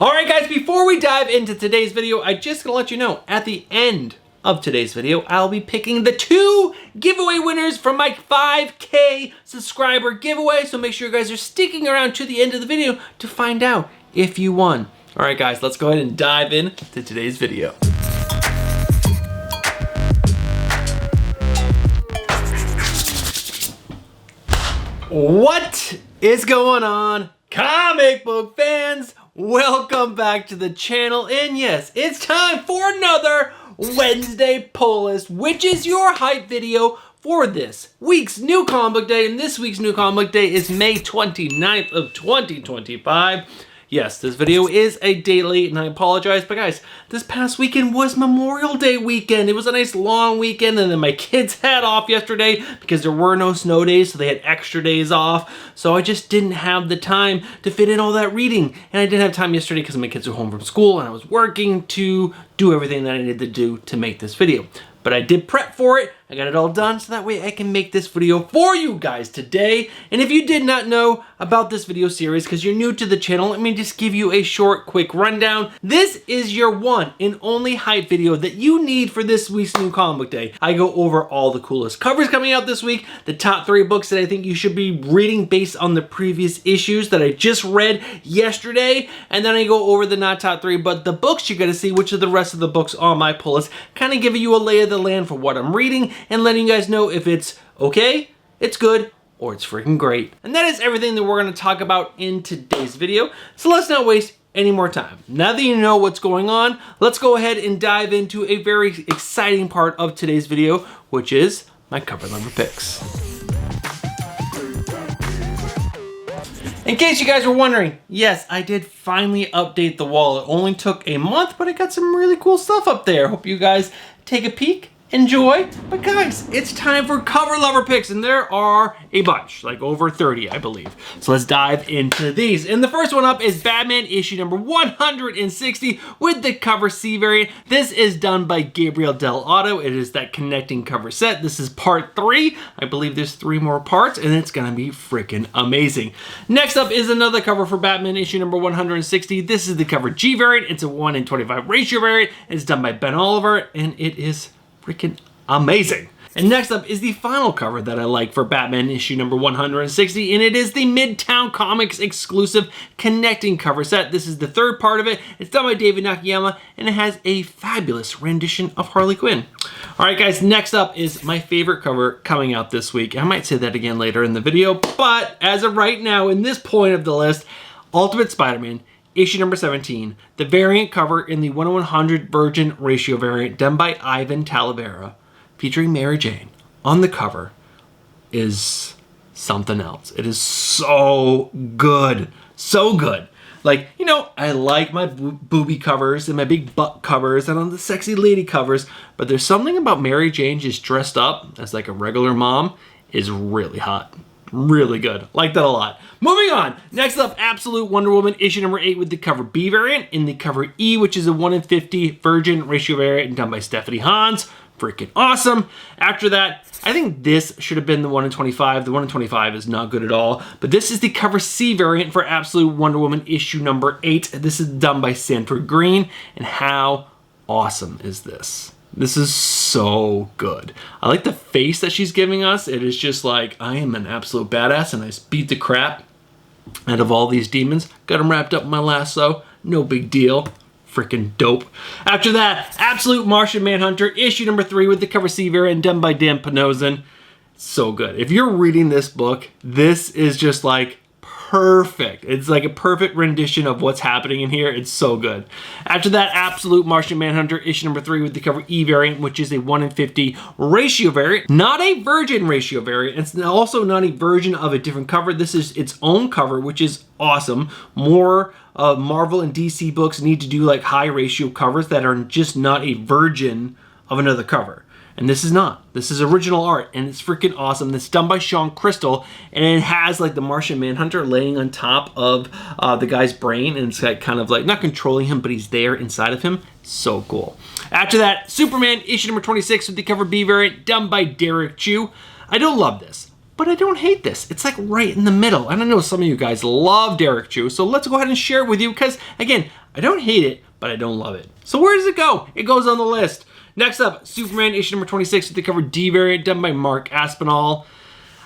Alright guys, before we dive into today's video, I just gonna let you know, at the end of today's video, I'll be picking the 2 giveaway winners from my 5K subscriber giveaway, so make sure you guys are sticking around to the end of the video to find out if you won. Alright guys, let's go ahead and dive into today's video. What is going on, comic book fans? Welcome back to the channel, and yes, it's time for another Wednesday pull list, which is your hype video for this week's new comic book day, and this week's new comic book day is May 29th of 2025. Yes, this video is a day late, and I apologize, but guys, this past weekend was Memorial Day weekend. It was a nice long weekend, and then my kids had off yesterday because there were no snow days, so they had extra days off. So I just didn't have the time to fit in all that reading, and I didn't have time yesterday because my kids were home from school, and I was working to do everything that I needed to do to make this video. But I did prep for it. I got it all done so that way I can make this video for you guys today. And if you did not know about this video series because you're new to the channel, let me just give you a short, quick rundown. This is your one and only hype video that you need for this week's new comic book day. I go over all the coolest covers coming out this week, the top 3 books that I think you should be reading based on the previous issues that I just read yesterday, and then I go over the not top 3, but the books you gotta see, which are the rest of the books on my pull list, kind of giving you a lay of the land for what I'm reading and letting you guys know if it's okay, it's good, or it's freaking great. And that is everything that we're going to talk about in today's video. So let's not waste any more time. Now that you know what's going on, let's go ahead and dive into a very exciting part of today's video, which is my cover number picks. In case you guys were wondering, yes, I did finally update the wall. It only took a month, but I got some really cool stuff up there. Hope you guys take a peek, enjoy. But guys, it's time for cover lover picks, and there are a bunch, like over 30, I believe. So let's dive into these. And the first one up is Batman issue number 160 with the cover C variant. This is done by Gabriel Del Otto. It is that connecting cover set. This is part 3. I believe there's 3 more parts, and it's gonna be freaking amazing. Next up is another cover for Batman issue number 160. This is the cover G variant. It's a 1:25 ratio variant. It's done by Ben Oliver, and it is freaking amazing. And next up is the final cover that I like for Batman issue number 160, and it is the Midtown Comics exclusive connecting cover set. This is the 3rd part of it. It's done by David Nakayama, and it has a fabulous rendition of Harley Quinn. All right, guys, next up is my favorite cover coming out this week. I might say that again later in the video, but as of right now, in this point of the list, Ultimate Spider-Man issue number 17, the variant cover in the 1:100 Virgin ratio variant done by Ivan Talavera, featuring Mary Jane on the cover, is something else. It is so good. So good. Like, you know, I like my booby covers and my big butt covers and on the sexy lady covers, but there's something about Mary Jane just dressed up as like a regular mom is really hot. Really good. Like that a lot. Moving on. Next up, Absolute Wonder Woman issue number 8 with the cover B variant in the cover E, which is a 1:50 Virgin ratio variant done by Stephanie Hans. Freaking awesome. After that, I think this should have been the 1:25. The 1:25 is not good at all, but this is the cover C variant for Absolute Wonder Woman issue number 8. This is done by Sanford Green, and how awesome is this? This is so good. I like the face that she's giving us. It is just like, I am an absolute badass and I just beat the crap out of all these demons. Got them wrapped up in my lasso. No big deal. Freaking dope. After that, Absolute Martian Manhunter issue number 3 with the cover C variant done by Dan Panozin. So good. If you're reading this book, this is just like perfect. It's like a perfect rendition of what's happening in here. It's so good. After that, Absolute Martian Manhunter issue number 3 with the cover E variant, which is a 1:50 ratio variant. Not a Virgin ratio variant. It's also not a version of a different cover. This is its own cover, which is awesome. More Marvel and DC books need to do like high ratio covers that are just not a version of another cover. And this is not. This is original art, and it's freaking awesome. It's done by Sean Crystal, and it has like the Martian Manhunter laying on top of the guy's brain, and it's like kind of like not controlling him, but he's there inside of him. So cool. After that, Superman issue number 26 with the cover B variant done by Derek Chu. I don't love this. but I don't hate this. It's like right in the middle. And I know some of you guys love Derek Chu, so let's go ahead and share it with you because, again, I don't hate it, but I don't love it. So where does it go? It goes on the list. Next up, Superman issue number 26 with the cover D variant done by Mark Aspinall.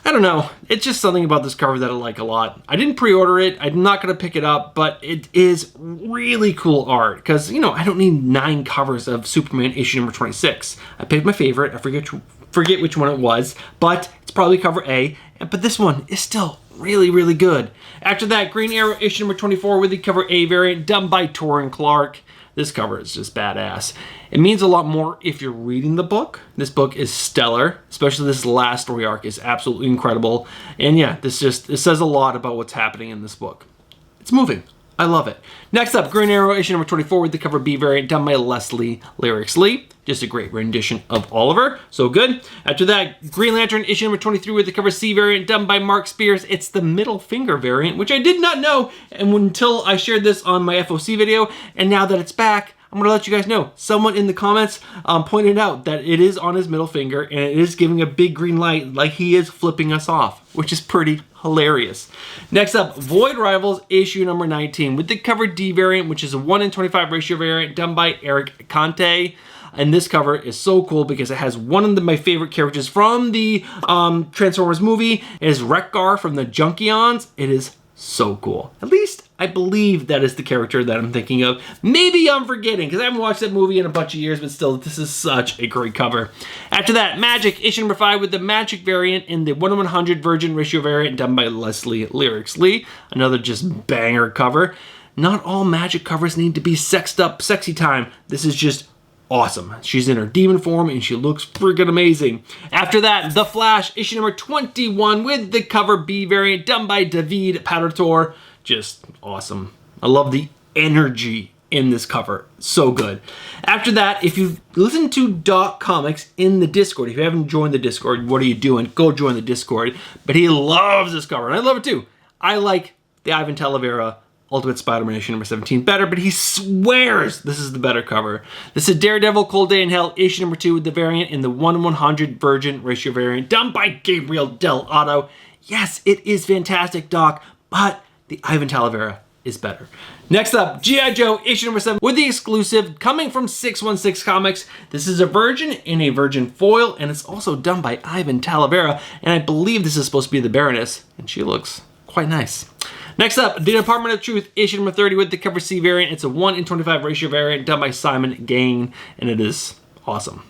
I don't know. It's just something about this cover that I like a lot. I didn't pre-order it. I'm not going to pick it up, but it is really cool art because, you know, I don't need 9 covers of Superman issue number 26. I picked my favorite. I forget which one it was, but it's probably cover A. But this one is still really, really good. After that, Green Arrow issue number 24 with the cover A variant done by Torrin Clark. This cover is just badass. It means a lot more if you're reading the book. This book is stellar, especially this last story arc is absolutely incredible. And yeah, it says a lot about what's happening in this book. It's moving. I love it. Next up, Green Arrow issue number 24 with the cover B variant done by Leslie Lyrics Lee. Just a great rendition of Oliver. So good. After that, Green Lantern issue number 23 with the cover C variant done by Mark Spears. It's the middle finger variant, which I did not know until I shared this on my FOC video. And now that it's back, I'm gonna let you guys know. Someone in the comments pointed out that it is on his middle finger and it is giving a big green light like he is flipping us off, which is pretty hilarious. Next up, Void Rivals issue number 19 with the cover D variant, which is a 1:25 ratio variant done by Eric Conte. And this cover is so cool because it has one of my favorite characters from the Transformers movie. It is Wreck-Gar from the Junkions. It is so cool. At least I believe that is the character that I'm thinking of. Maybe I'm forgetting because I haven't watched that movie in a bunch of years, but still, this is such a great cover. After that, Magic issue number 5 with the Magic variant in the 1/100 Virgin ratio variant done by Leslie Lyrics Lee. Another just banger cover. Not all Magic covers need to be sexed up, sexy time. This is just awesome. She's in her demon form and she looks freaking amazing. After that, The Flash issue number 21 with the cover B variant done by David Padator. Just awesome. I love the energy in this cover. So good. After that, if you listen to Doc Comics in the Discord, if you haven't joined the Discord, what are you doing? Go join the Discord. But he loves this cover and I love it too. I like the Ivan Talavera Ultimate Spider-Man issue number 17 better, but he swears this is the better cover. This is Daredevil Cold Day in Hell issue number 2 with the variant in the 1/100 Virgin ratio variant done by Gabriel Del Otto. Yes, it is fantastic, Doc, but the Ivan Talavera is better. Next up, G.I. Joe issue number 7 with the exclusive coming from 616 Comics. This is a Virgin in a Virgin foil, and it's also done by Ivan Talavera, and I believe this is supposed to be the Baroness, and she looks quite nice. Next up, The Department of Truth issue number 30 with the cover C variant. It's a 1/25 ratio variant done by Simon Gain, and it is awesome.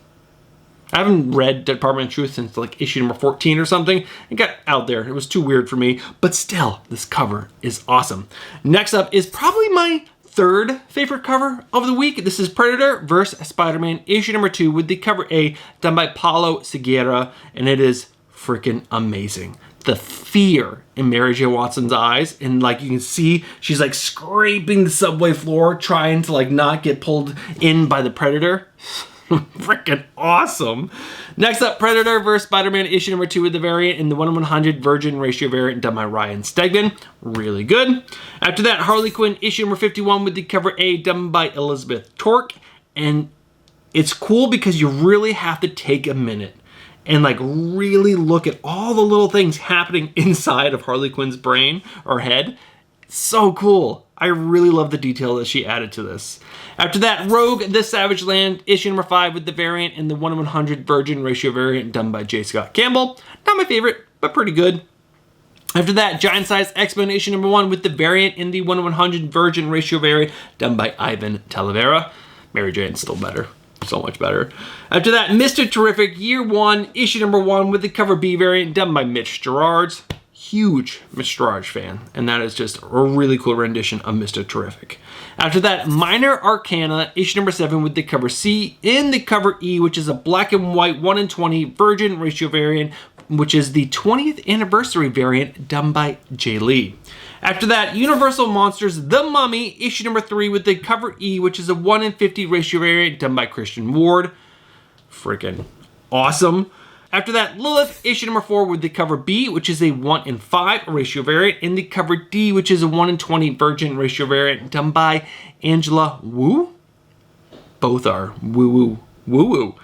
I haven't read Department of Truth since like issue number 14 or something. It got out there. It was too weird for me, but still, this cover is awesome. Next up is probably my third favorite cover of the week. This is Predator vs. Spider-Man issue number 2 with the cover A done by Paulo Segura, and it is freaking amazing. The fear in Mary J. Watson's eyes, and like you can see she's like scraping the subway floor trying to like not get pulled in by the Predator. Freaking awesome. Next up, Predator vs. Spider-Man issue number 2 with the variant in the 1/100 Virgin ratio variant done by Ryan Stegman. Really good. After that, Harley Quinn issue number 51 with the cover A done by Elizabeth Torque, and it's cool because you really have to take a minute and like really look at all the little things happening inside of Harley Quinn's brain or head. It's so cool. I really love the detail that she added to this. After that, Rogue the Savage Land issue number 5 with the variant in the 1/100 Virgin ratio variant done by J. Scott Campbell. Not my favorite, but pretty good. After that, Giant Size X-Men issue number 1 with the variant in the 1/100 Virgin ratio variant done by Ivan Talavera. Mary Jane's still better. So much better. After that, Mr. Terrific Year 1 issue number 1 with the cover B variant done by Mitch Gerards. Huge Mitch Gerards fan, and that is just a really cool rendition of Mr. Terrific. After that, Minor Arcana issue number 7 with the cover C in the cover E, which is a black and white 1/20 Virgin ratio variant, which is the 20th anniversary variant done by Jay Lee. After that, Universal Monsters The Mummy issue number 3 with the cover E, which is a 1/50 ratio variant done by Christian Ward. Freaking awesome. After that, Lilith issue number 4 with the cover B, which is a 1/5 ratio variant, and the cover D, which is a 1/20 Virgin ratio variant done by Angela Wu. Both are woo woo.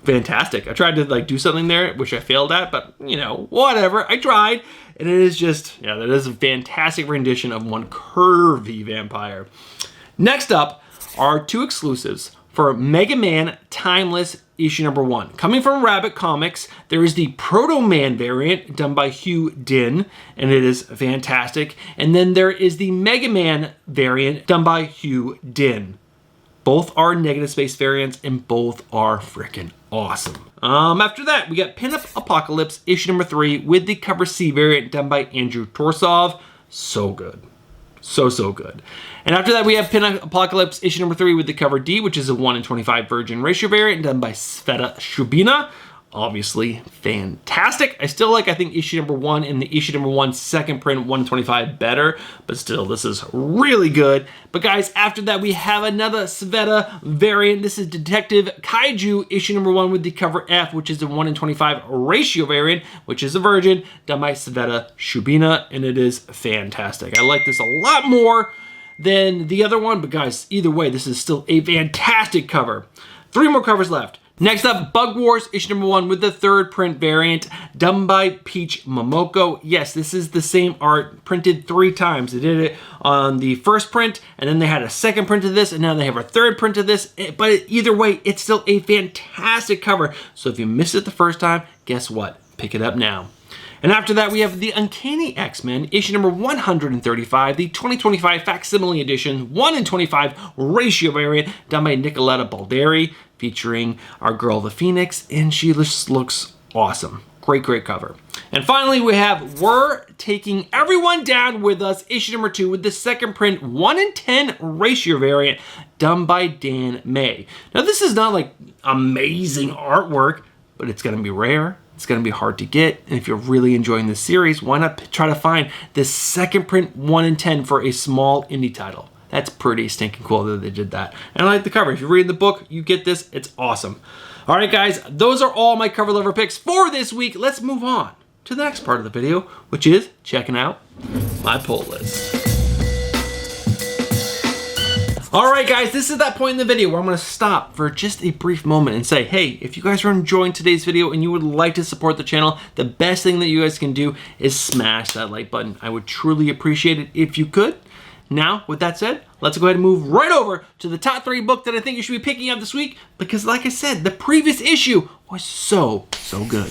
Fantastic. I tried to like do something there, which I failed at, but you know, whatever. I tried, and it is just, yeah, that is a fantastic rendition of one curvy vampire. Next up are 2 exclusives for Mega Man Timeless issue number 1. Coming from Rabbit Comics, there is the Proto Man variant done by Hugh Din, and it is fantastic. And then there is the Mega Man variant done by Hugh Din. Both are negative space variants, and both are freaking awesome. After that, we got Pinup Apocalypse issue number 3 with the cover C variant done by Andrew Torsov. So good. So good. And after that, we have Pinup Apocalypse issue number 3 with the cover D, which is a 1:25 virgin ratio variant done by Sveta Shubina. Obviously fantastic. I still like, I think, issue number 1 and the issue number 1 second print 1:25 better, but still, this is really good. But guys, after that, we have another Sveta variant. This is Detective Kaiju issue number 1 with the cover F, which is a 1:25 ratio variant, which is a virgin, done by Sveta Shubina, and it is fantastic. I like this a lot more than the other one, but guys, either way, this is still a fantastic cover. 3 more covers left. Next up, Bug Wars issue number 1 with the 3rd print variant done by Peach Momoko. Yes, this is the same art printed 3 times. They did it on the 1st print, and then they had a 2nd print of this, and now they have a 3rd print of this. But either way, it's still a fantastic cover. So if you missed it the first time, guess what? Pick it up now. And after that, we have the Uncanny X-Men, issue number 135, the 2025 facsimile edition, 1:25 ratio variant, done by Nicoletta Balderi, featuring our girl, the Phoenix, and she just looks awesome. Great cover. And finally, we have We're Taking Everyone Down With Us, issue number 2, with the 2nd print 1:10 ratio variant, done by Dan May. Now, this is not like amazing artwork, but it's gonna be rare. It's gonna be hard to get, and if you're really enjoying this series, why not try to find this 2nd print 1:10 for a small indie title? That's pretty stinking cool that they did that. And I like the cover. If you're reading the book, you get this, it's awesome. All right, guys, those are all my cover lover picks for this week. Let's move on to the next part of the video, which is checking out my pull list. All right, guys, this is that point in the video where I'm gonna stop for just a brief moment and say, hey, if you guys are enjoying today's video and you would like to support the channel, the best thing that you guys can do is smash that like button. I would truly appreciate it if you could. Now, with that said, let's go ahead and move right over to the top 3 book that I think you should be picking up this week, because like I said, the previous issue was so good.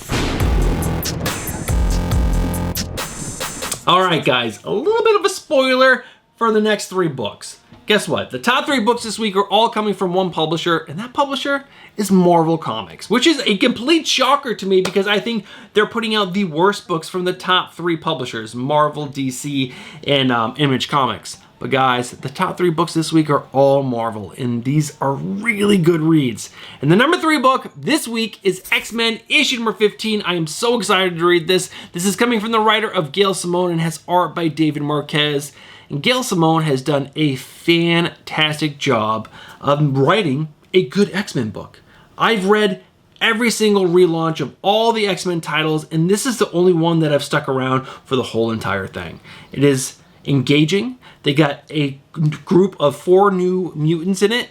All right, guys, a little bit of a spoiler for the next 3 books. Guess what? The top 3 books this week are all coming from one publisher, and that publisher is Marvel Comics, which is a complete shocker to me because I think they're putting out the worst books from the top 3 publishers, Marvel, DC, and Image Comics. But guys, the top 3 books this week are all Marvel, and these are really good reads. And the number 3 book this week is X-Men issue number 15. I am so excited to read this. This is coming from the writer of Gail Simone and has art by David Marquez. And Gail Simone has done a fantastic job of writing a good X-Men book. I've read every single relaunch of all the X-Men titles, and this is the only one that I've stuck around for the whole entire thing. It is engaging. They got a group of 4 new mutants in it.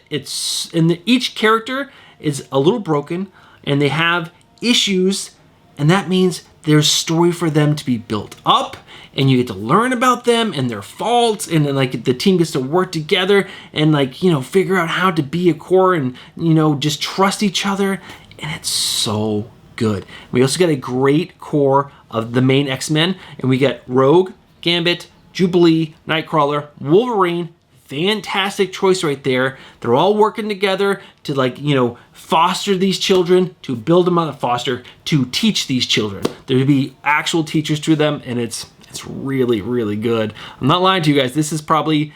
Each character is a little broken, and they have issues, and that means there's story for them to be built up, and you get to learn about them and their faults, and then like the team gets to work together and like, you know, figure out how to be a core and, you know, just trust each other, and it's so good. We also got a great core of the main X-Men, and we get Rogue, Gambit, Jubilee, Nightcrawler, Wolverine. Fantastic choice right there. They're all working together to, like, you know, foster these children, to build them on a foster, to teach these children. There to be actual teachers to them, and it's really good. I'm not lying to you guys. This is probably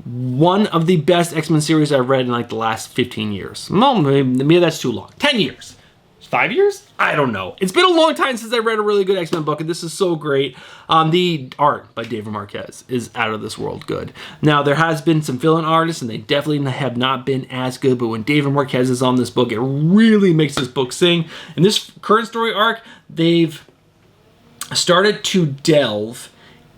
one of the best X-Men series I've read in like the last 15 years. No, maybe that's too long. 10 years. 5 years? I don't know. It's been a long time since I read a really good X-Men book, and this is so great. The art by David Marquez is out of this world good. Now, there has been some fill-in artists, and they definitely have not been as good, but when David Marquez is on this book, it really makes this book sing. In this current story arc, they've started to delve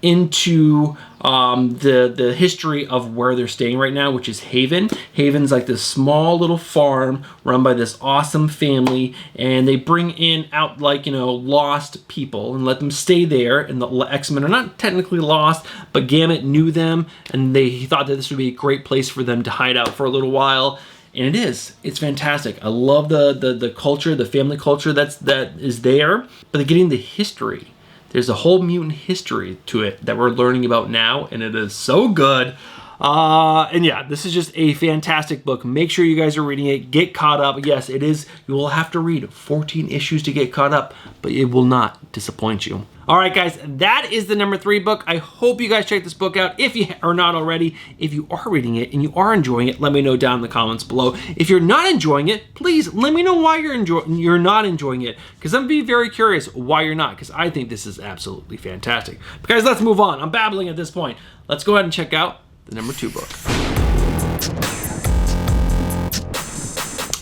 into the history of where they're staying right now, which is Haven. Haven's like this small little farm run by this awesome family, and they bring in out like, you know, lost people and let them stay there. And the X-Men are not technically lost, but Gambit knew them, and he thought that this would be a great place for them to hide out for a little while. And it is. It's fantastic. I love the culture, the family culture that is there. But getting the history. There's a whole mutant history to it that we're learning about now, and it is so good. And yeah, this is just a fantastic book. Make sure you guys are reading it. Get caught up. Yes, it is. You will have to read 14 issues to get caught up, but it will not disappoint you. All right, guys, that is the number 3 book. I hope you guys check this book out if you are not already. If you are reading it and you are enjoying it, let me know down in the comments below. If you're not enjoying it, please let me know why you're not enjoying it, because I'm be very curious why you're not, because I think this is absolutely fantastic. But guys, let's move on. I'm babbling at this point. Let's go ahead and check out the number 2 book.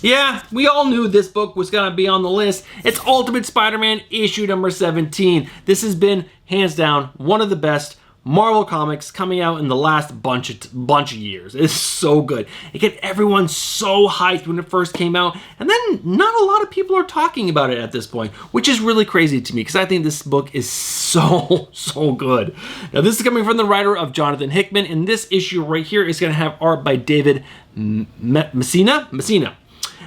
Yeah, we all knew this book was gonna be on the list. It's Ultimate Spider-Man issue number 17. This has been, hands down, one of the best Marvel comics coming out in the last bunch of years. It's so good. It got everyone so hyped when it first came out, and then not a lot of people are talking about it at this point, which is really crazy to me, because I think this book is so good. Now, this is coming from the writer of Jonathan Hickman, and this issue right here is gonna have art by David Messina.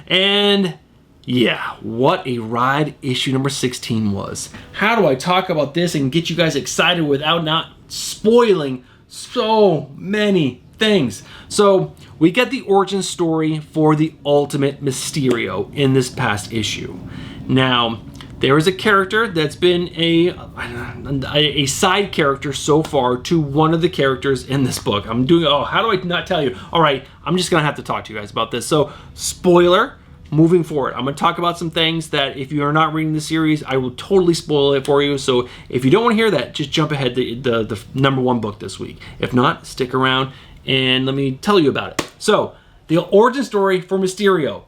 And yeah, what a ride issue number 16 was. How do I talk about this and get you guys excited without not spoiling so many things? So we get the origin story for the Ultimate Mysterio in this past issue. Now, there is a character that's been a side character so far to one of the characters in this book. How do I not tell you? All right, I'm just gonna have to talk to you guys about this. So, spoiler, moving forward, I'm gonna talk about some things that if you are not reading the series, I will totally spoil it for you. So if you don't wanna hear that, just jump ahead to the number 1 book this week. If not, stick around and let me tell you about it. So, the origin story for Mysterio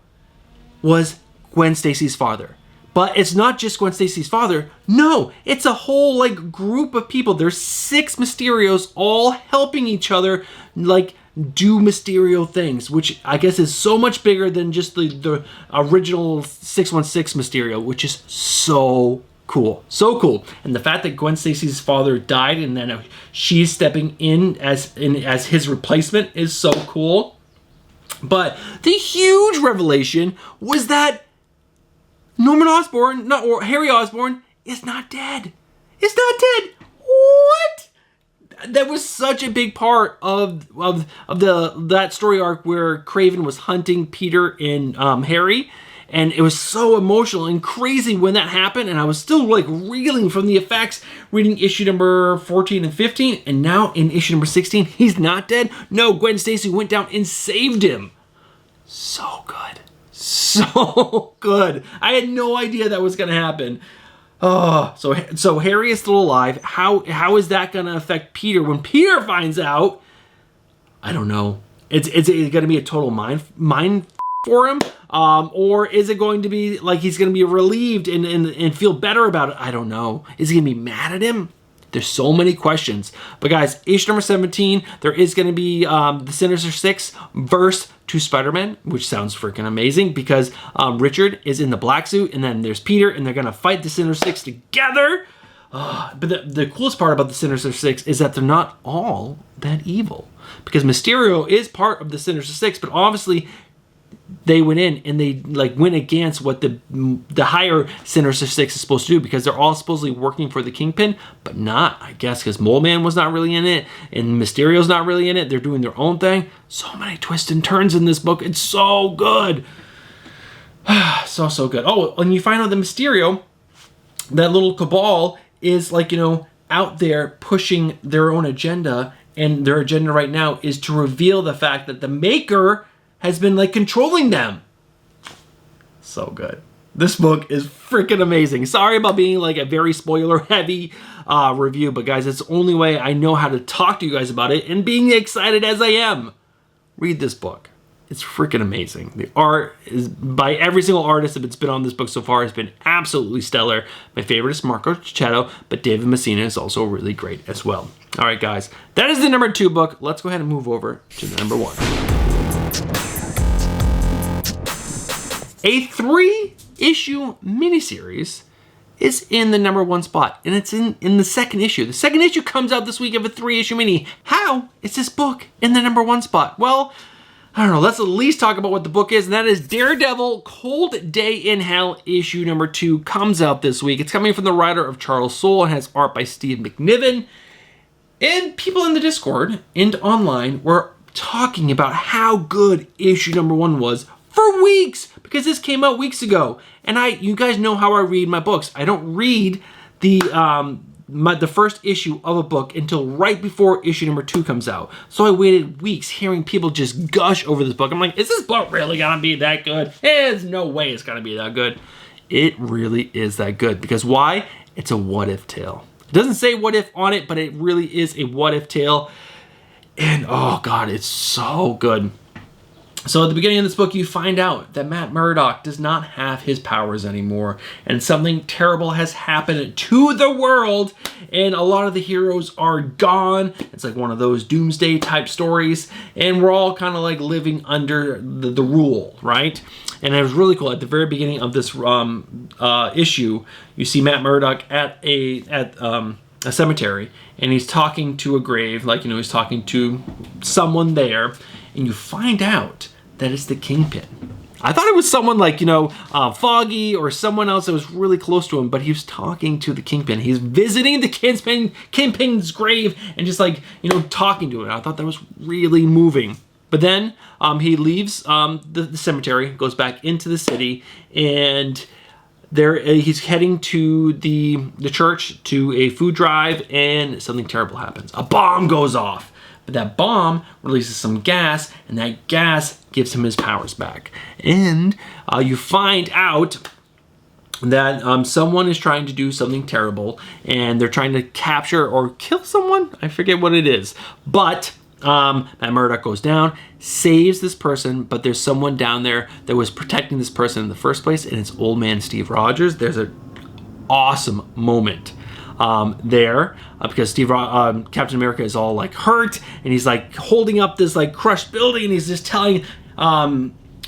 was Gwen Stacy's father. But it's not just Gwen Stacy's father. No, it's a whole like group of people. There's 6 Mysterios all helping each other like do Mysterio things, which I guess is so much bigger than just the original 616 Mysterio, which is so cool. So cool. And the fact that Gwen Stacy's father died and then she's stepping in as his replacement is so cool. But the huge revelation was that Harry Osborn is not dead. It's not dead. What? That was such a big part of that story arc where Kraven was hunting Peter and Harry, and it was so emotional and crazy when that happened, and I was still like reeling from the effects reading issue number 14 and 15, and now in issue number 16, he's not dead. No, Gwen Stacy went down and saved him. So good. So good. I had no idea that was gonna happen. Oh, so Harry is still alive. How is that gonna affect Peter when Peter finds out? I don't know. It's gonna be a total mind for him, or is it going to be like he's gonna be relieved and feel better about it? I don't know. Is he gonna be mad at him? There's so many questions. But guys, issue number 17, there is going to be the Sinister Six verse to Spider-Man, which sounds freaking amazing because Richard is in the black suit, and then there's Peter, and they're going to fight the Sinister Six together. But the coolest part about the Sinister Six is that they're not all that evil, because Mysterio is part of the Sinister Six, but obviously they went in and they like went against what the higher Sinister Six is supposed to do, because they're all supposedly working for the Kingpin, but not, I guess, because Mole Man was not really in it and Mysterio's not really in it. They're doing their own thing. So many twists and turns in this book. It's so good. so good. Oh, and you find out that Mysterio, that little cabal, is like, you know, out there pushing their own agenda, and their agenda right now is to reveal the fact that the Maker has been like controlling them. So good. This book is freaking amazing. Sorry about being like a very spoiler heavy review, but guys, it's the only way I know how to talk to you guys about it and being excited as I am. Read this book. It's freaking amazing. The art is by every single artist that's been on this book so far has been absolutely stellar. My favorite is Marco Cicchetto, but David Messina is also really great as well. All right, guys, that is the number 2 book. Let's go ahead and move over to the number 1. A 3-issue miniseries is in the number 1 spot, and it's in the 2nd issue. The 2nd issue comes out this week of a 3-issue mini. How is this book in the number 1 spot? Well, I don't know, let's at least talk about what the book is, and that is Daredevil Cold Day in Hell, issue number 2 comes out this week. It's coming from the writer of Charles Soule and has art by Steve McNiven. And people in the Discord and online were talking about how good issue number 1 was for weeks, because this came out weeks ago. And you guys know how I read my books. I don't read the first issue of a book until right before issue number 2 comes out. So I waited weeks hearing people just gush over this book. I'm like, is this book really gonna be that good? There's no way it's gonna be that good. It really is that good. Because why? It's a what-if tale. It doesn't say what if on it, but it really is a what-if tale. And oh God, it's so good. So at the beginning of this book, you find out that Matt Murdock does not have his powers anymore, and something terrible has happened to the world, and a lot of the heroes are gone. It's like one of those doomsday type stories, and we're all kind of like living under the rule, right? And it was really cool. At the very beginning of this issue, you see Matt Murdock at a cemetery, and he's talking to a grave, like, you know, he's talking to someone there, and you find out that it's the Kingpin. I thought it was someone like, you know, Foggy or someone else that was really close to him, but he was talking to the Kingpin. He's visiting the Kingpin's grave and just like, you know, talking to it. I thought that was really moving. But then he leaves the cemetery, goes back into the city, and there he's heading to the church to a food drive, and something terrible happens. A bomb goes off. But that bomb releases some gas, and that gas gives him his powers back. And you find out that someone is trying to do something terrible, and they're trying to capture or kill someone. I forget what it is. But Matt Murdock goes down, saves this person, but there's someone down there that was protecting this person in the first place, and it's old man Steve Rogers. There's an awesome moment there because Captain America is all like hurt, and he's like holding up this like crushed building, and he's just telling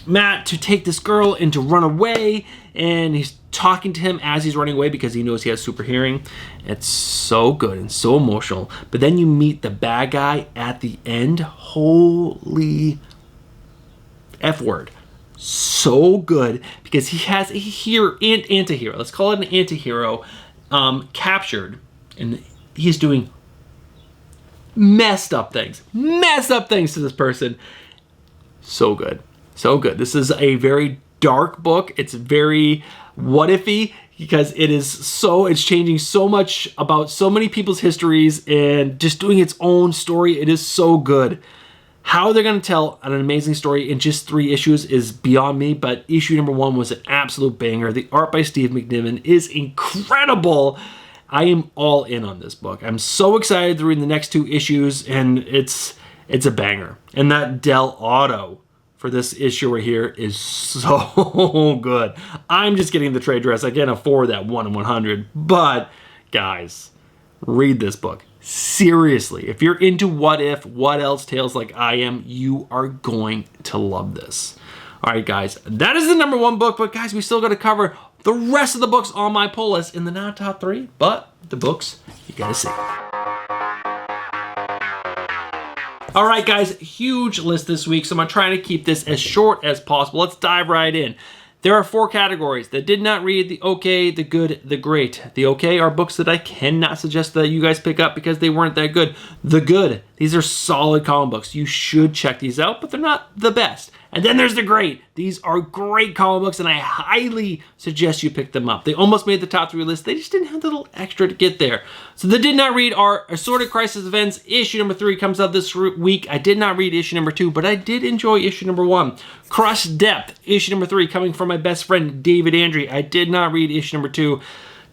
Matt to take this girl and to run away, and he's talking to him as he's running away because he knows he has super hearing. It's so good and so emotional. But then you meet the bad guy at the end. Holy F word. So good, because he has a anti-hero. Let's call it an anti-hero captured, and he's doing messed up things to this person. So good, so good. This is a very dark book. It's very what ify, because it's changing so much about so many people's histories and just doing its own story. It is so good. How they're going to tell an amazing story in just 3 issues is beyond me, but issue number 1 was an absolute banger. The art by Steve McNiven is incredible. I am all in on this book. I'm so excited to read the next 2 issues, and it's a banger. And that Del Auto for this issue right here is so good. I'm just getting the trade dress. I can't afford that 1 in 100, but guys, read this book. Seriously, if you're into what if, what else tales like I am, you are going to love this. All right, guys, that is the number 1 book, but guys, we still got to cover the rest of the books on my pull list in the not top 3, but the books you gotta see. All right, guys, huge list this week, so I'm gonna try to keep this as short as possible. Let's dive right in. There are 4 categories: the did not read, the okay, the good, the great. The okay are books that I cannot suggest that you guys pick up because they weren't that good. The good, these are solid comic books. You should check these out, but they're not the best. And then there's the great. These are great comic books, and I highly suggest you pick them up. They almost made the top 3 list. They just didn't have the little extra to get there. So the did not read are Assorted Crisis Events. Issue number 3 comes out this week. I did not read issue number 2, but I did enjoy issue number 1. Crush Depth, issue number 3, coming from my best friend David Andre. I did not read issue number 2.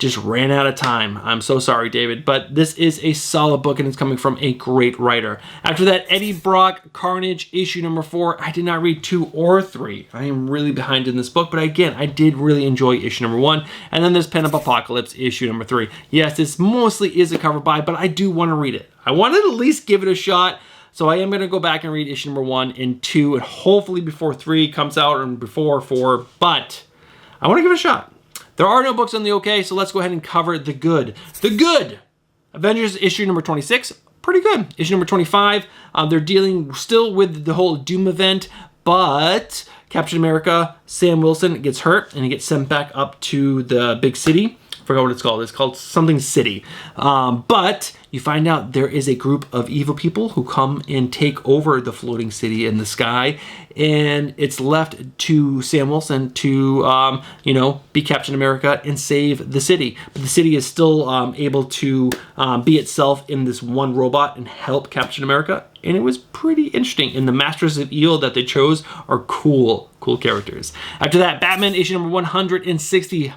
just ran out of time. I'm so sorry, David, but this is a solid book and it's coming from a great writer. After that, Eddie Brock, Carnage, issue number 4. I did not read 2 or 3. I am really behind in this book, but again, I did really enjoy issue number 1. And then there's Pen Up Apocalypse, issue number 3. Yes, this mostly is a cover by, but I do want to read it. I want to at least give it a shot. So I am going to go back and read issue number 1 and 2, and hopefully before 3 comes out and before 4, but I want to give it a shot. There are no books on the okay, so let's go ahead and cover the good. The good! Avengers issue number 26, pretty good. Issue number 25, they're dealing still with the whole Doom event, but Captain America, Sam Wilson, gets hurt and he gets sent back up to the big city. I forgot what it's called. It's called something city. But you find out there is a group of evil people who come and take over the floating city in the sky, and it's left to Sam Wilson to, be Captain America and save the city. But the city is still able to be itself in this one robot and help Captain America, and it was pretty interesting. And the Masters of Evil that they chose are cool characters. After that, Batman issue number 160.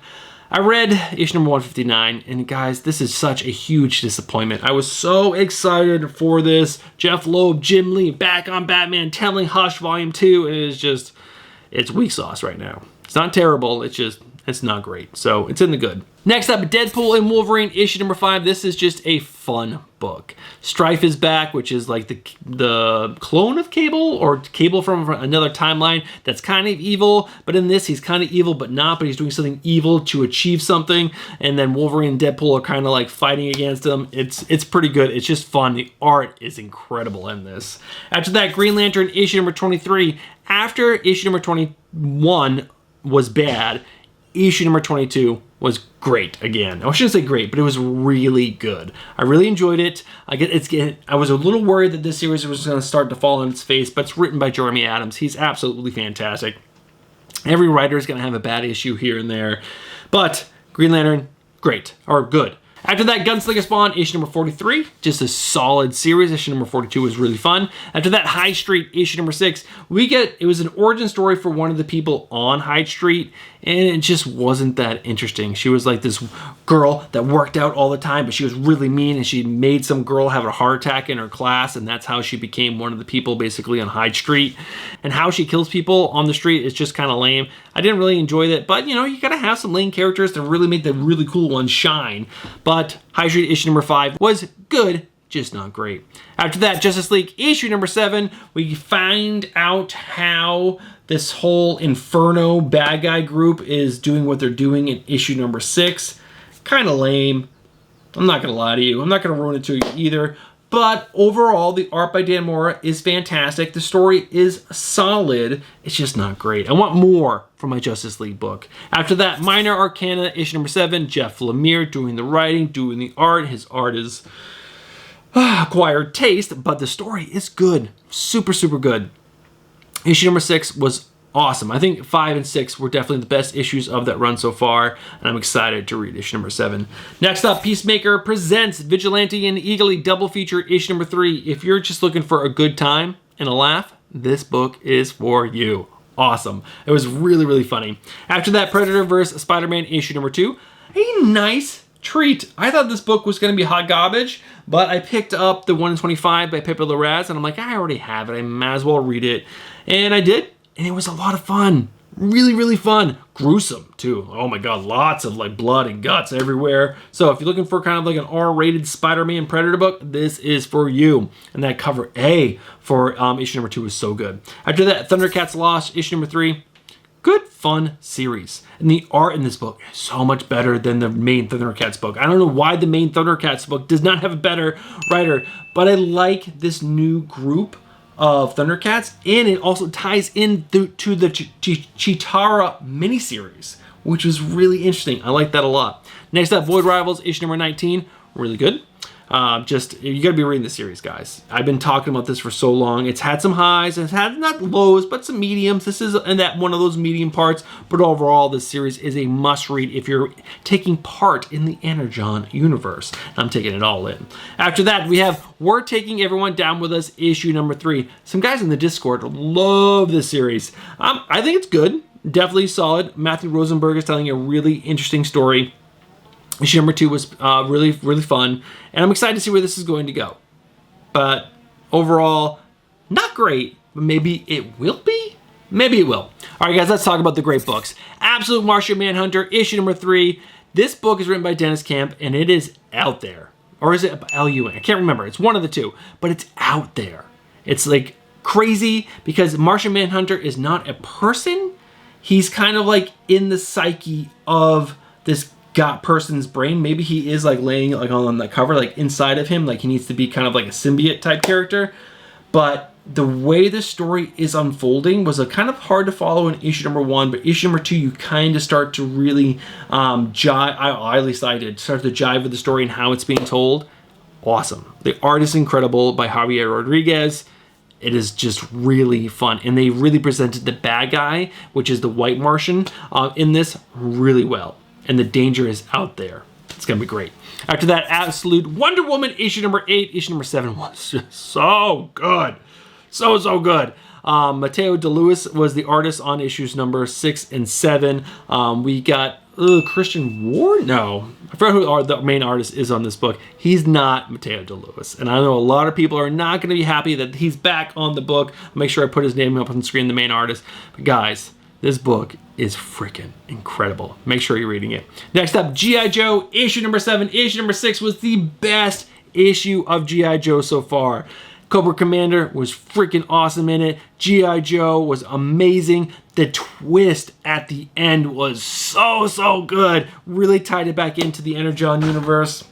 I read issue number 159, and guys, this is such a huge disappointment. I was so excited for this. Jeff Loeb, Jim Lee, back on Batman, Telling Hush Volume 2, and it's weak sauce right now. It's not terrible, it's not great. So it's in the good. Next up, Deadpool and Wolverine issue number 5. This is just a fun book. Strife is back, which is like the clone of Cable, or Cable from another timeline that's kind of evil. But in this, he's kind of evil, but not. But he's doing something evil to achieve something. And then Wolverine and Deadpool are kind of like fighting against him. It's pretty good. It's just fun. The art is incredible in this. After that, Green Lantern issue number 23. After issue number 21 was bad, issue number 22 was great again. I shouldn't say great, but it was really good. I really enjoyed it. I was a little worried that this series was going to start to fall on its face, but it's written by Jeremy Adams. He's absolutely fantastic. Every writer is going to have a bad issue here and there, but Green Lantern, great, or good. After that, Gunslinger Spawn, issue number 43, just a solid series. Issue number 42 was really fun. After that, High Street, issue number 6, it was an origin story for one of the people on High Street, and it just wasn't that interesting. She was like this girl that worked out all the time, but she was really mean, and she made some girl have a heart attack in her class, and that's how she became one of the people basically on High Street. And how she kills people on the street is just kind of lame. I didn't really enjoy that, but you gotta have some lame characters to really make the really cool ones shine. But High Street issue number 5 was good, just not great. After that, Justice League issue number 7, we find out how this whole Inferno bad guy group is doing what they're doing in issue number 6. Kind of lame. I'm not gonna lie to you. I'm not gonna ruin it to you either. But overall, the art by Dan Mora is fantastic. The story is solid. It's just not great. I want more from my Justice League book. After that, Minor Arcana, issue number 7. Jeff Lemire doing the writing, doing the art. His art is acquired taste, but the story is good. Super, super good. Issue number 6 was awesome. I think 5 and 6 were definitely the best issues of that run so far, and I'm excited to read issue number 7. Next up, Peacemaker presents Vigilante and Eagly double feature issue number 3. If you're just looking for a good time and a laugh, this book is for you. Awesome. It was really, really funny. After that, Predator vs. Spider-Man issue number 2. A nice treat. I thought this book was going to be hot garbage, but I picked up the 1 in 25 by Pepe Larraz, and I'm like, I already have it. I might as well read it. And I did. And it was a lot of fun. Really, really fun. Gruesome, too. Oh my god, lots of like blood and guts everywhere. So if you're looking for kind of like an R-rated Spider-Man Predator book, this is for you. And that cover A for issue number 2 is so good. After that, Thundercats Lost, issue number 3. Good, fun series. And the art in this book is so much better than the main Thundercats book. I don't know why the main Thundercats book does not have a better writer, but I like this new group of Thundercats, and it also ties in to the Chitara miniseries, which was really interesting. I like that a lot. Next up, Void Rivals, issue number 19. Really good. You gotta be reading the series, guys. I've been talking about this for so long. It's had some highs, it's had not lows, but some mediums. This is one of those medium parts, but overall, this series is a must-read if you're taking part in the Energon universe. I'm taking it all in. After that, we have We're Taking Everyone Down With Us, issue number 3. Some guys in the Discord love this series. I think it's good, definitely solid. Matthew Rosenberg is telling a really interesting story. Issue number 2 was really, really fun, and I'm excited to see where this is going to go. But overall, not great, but maybe it will be? Maybe it will. All right, guys, let's talk about the great books. Absolute Martian Manhunter, issue number 3. This book is written by Dennis Camp, and it is out there. Or is it Al Ewing? I can't remember. It's one of the two, but it's out there. It's like crazy because Martian Manhunter is not a person. He's kind of like in the psyche of this person's brain. Maybe he is like laying like on the cover, like inside of him, like he needs to be kind of like a symbiote type character. At the way the story is unfolding was kind of hard to follow in issue number 1, but issue number 2, you kind of start to really jive, at least I did, start to jive with the story and how it's being told. Awesome. The art is incredible by Javier Rodriguez. It is just really fun. And they really presented the bad guy, which is the White Martian, in this really well. And the danger is out there. It's going to be great. After that, Absolute Wonder Woman, issue number 8. Issue number 7 was just so good. So good. Mateo DeLuis was the artist on issues number 6 and 7. We got Christian Ward? No. I forgot who the main artist is on this book. He's not Mateo DeLuis. And I know a lot of people are not going to be happy that he's back on the book. I'll make sure I put his name up on the screen, the main artist. But guys, this book is freaking incredible. Make sure you're reading it. Next up, G.I. Joe, issue number 7. Issue number 6 was the best issue of G.I. Joe so far. Cobra Commander was freaking awesome in it. G.I. Joe was amazing. The twist at the end was so good. Really tied it back into the Energon universe.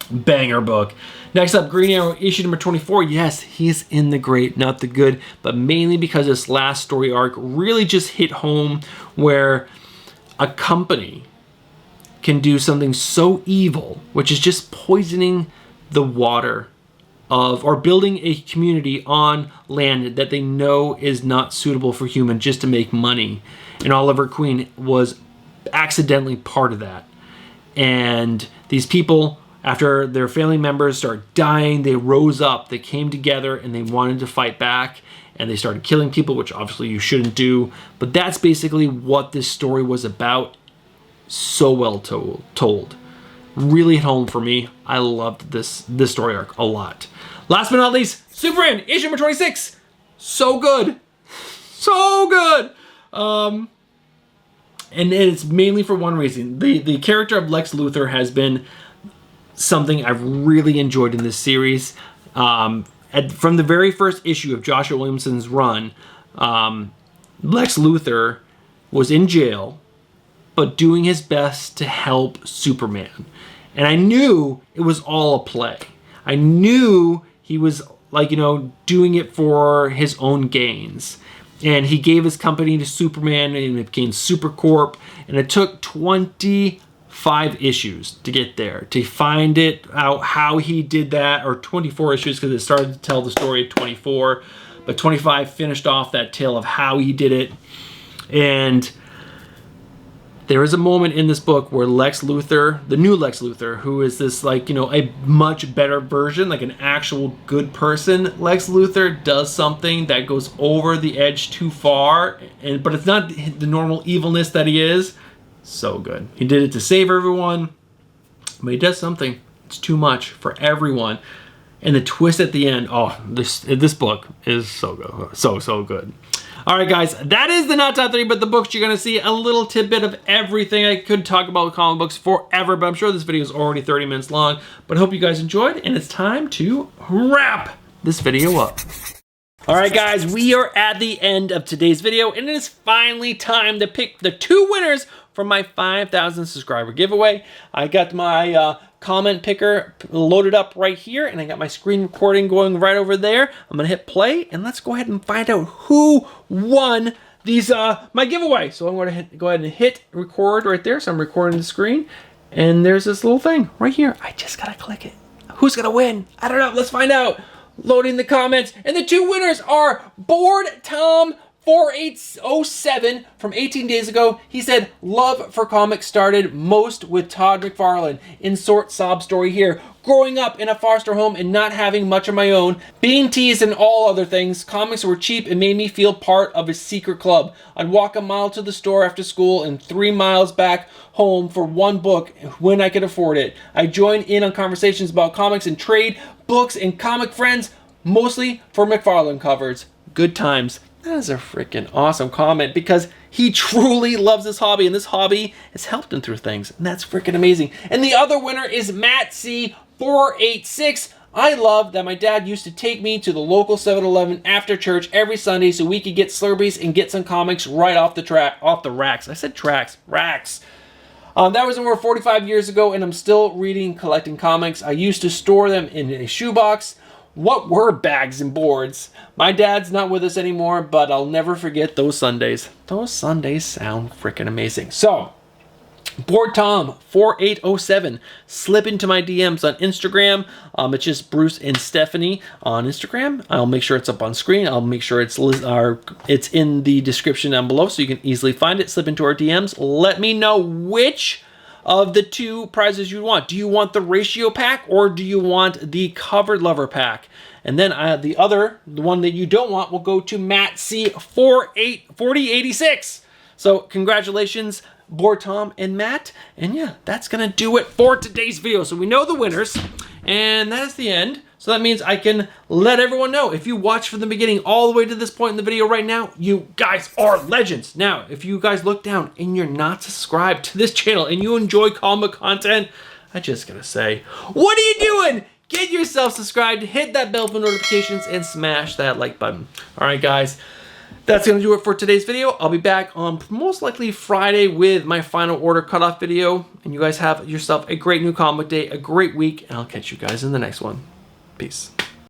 Banger book. Next up, Green Arrow, issue number 24. Yes, he's in the great, not the good, but mainly because this last story arc really just hit home where a company can do something so evil, which is just poisoning the water or building a community on land that they know is not suitable for human just to make money. And Oliver Queen was accidentally part of that. And these people, after their family members started dying, they rose up, they came together, and they wanted to fight back. And they started killing people, which obviously you shouldn't do. But that's basically what this story was about. So well told. Really hit home for me. I loved this story arc a lot. Last but not least, Superman, issue number 26. So good. So good. And it's mainly for one reason. The character of Lex Luthor has been something I've really enjoyed in this series. From the very first issue of Joshua Williamson's run, Lex Luthor was in jail, but doing his best to help Superman. And I knew it was all a play. I knew he was, like, doing it for his own gains. And he gave his company to Superman, and it became Supercorp. And it took 25 issues to get there, to find it out how he did that, or 24 issues because it started to tell the story at 24. But 25 finished off that tale of how he did it. And there is a moment in this book where Lex Luthor, the new Lex Luthor, who is this, like, a much better version, like an actual good person, Lex Luthor does something that goes over the edge too far, but it's not the normal evilness that he is. So good. He did it to save everyone, but he does something. It's too much for everyone. And the twist at the end, this book is so good. So good. All right, guys, that is the not top 3, but the books you're going to see a little tidbit of everything. I could talk about comic books forever, but I'm sure this video is already 30 minutes long. But I hope you guys enjoyed, and it's time to wrap this video up. All right, guys, we are at the end of today's video, and it is finally time to pick the 2 winners for my 5,000 subscriber giveaway. I got my comment picker loaded up right here, and I got my screen recording going right over there. I'm gonna hit play, and let's go ahead and find out who won these my giveaway. So I'm gonna go ahead and hit record right there. So I'm recording the screen, and there's this little thing right here. I just gotta click it. Who's gonna win? I don't know. Let's find out. Loading the comments, and the 2 winners are Bored Tom 4807 from 18 days ago. He said, love for comics started most with Todd McFarlane. In short sob story here. Growing up in a foster home and not having much of my own, being teased and all other things, comics were cheap and made me feel part of a secret club. I'd walk a mile to the store after school and 3 miles back home for one book when I could afford it. I joined in on conversations about comics and trade, books, and comic friends, mostly for McFarlane covers. Good times. That is a freaking awesome comment because he truly loves this hobby, and this hobby has helped him through things, and that's freaking amazing. And the other winner is Matt C486. I love that my dad used to take me to the local 7-Eleven after church every Sunday so we could get Slurpees and get some comics right off the racks. I said tracks, racks. That was over 45 years ago, and I'm still reading, collecting comics. I used to store them in a shoebox. What were bags and boards? My dad's not with us anymore, but I'll never forget those Sundays. Those Sundays sound freaking amazing. So, Board Tom 4807, slip into my DMs on Instagram. It's just Bruce and Stephanie on Instagram. I'll make sure it's up on screen. I'll make sure it's in the description down below so you can easily find it. Slip into our DMs. Let me know which of the 2 prizes you want. Do you want the ratio pack or do you want the covered lover pack? And then the one that you don't want will go to Matt C4086. So congratulations, Board Tom and Matt. And yeah, that's gonna do it for today's video. So we know the winners, and that is the end. So that means I can let everyone know. If you watch from the beginning all the way to this point in the video right now, you guys are legends. Now, if you guys look down and you're not subscribed to this channel and you enjoy comic content, I just gotta say, what are you doing? Get yourself subscribed, hit that bell for notifications, and smash that like button. All right, guys. That's going to do it for today's video. I'll be back on most likely Friday with my final order cutoff video. And you guys have yourself a great new comic day, a great week, and I'll catch you guys in the next one. Peace.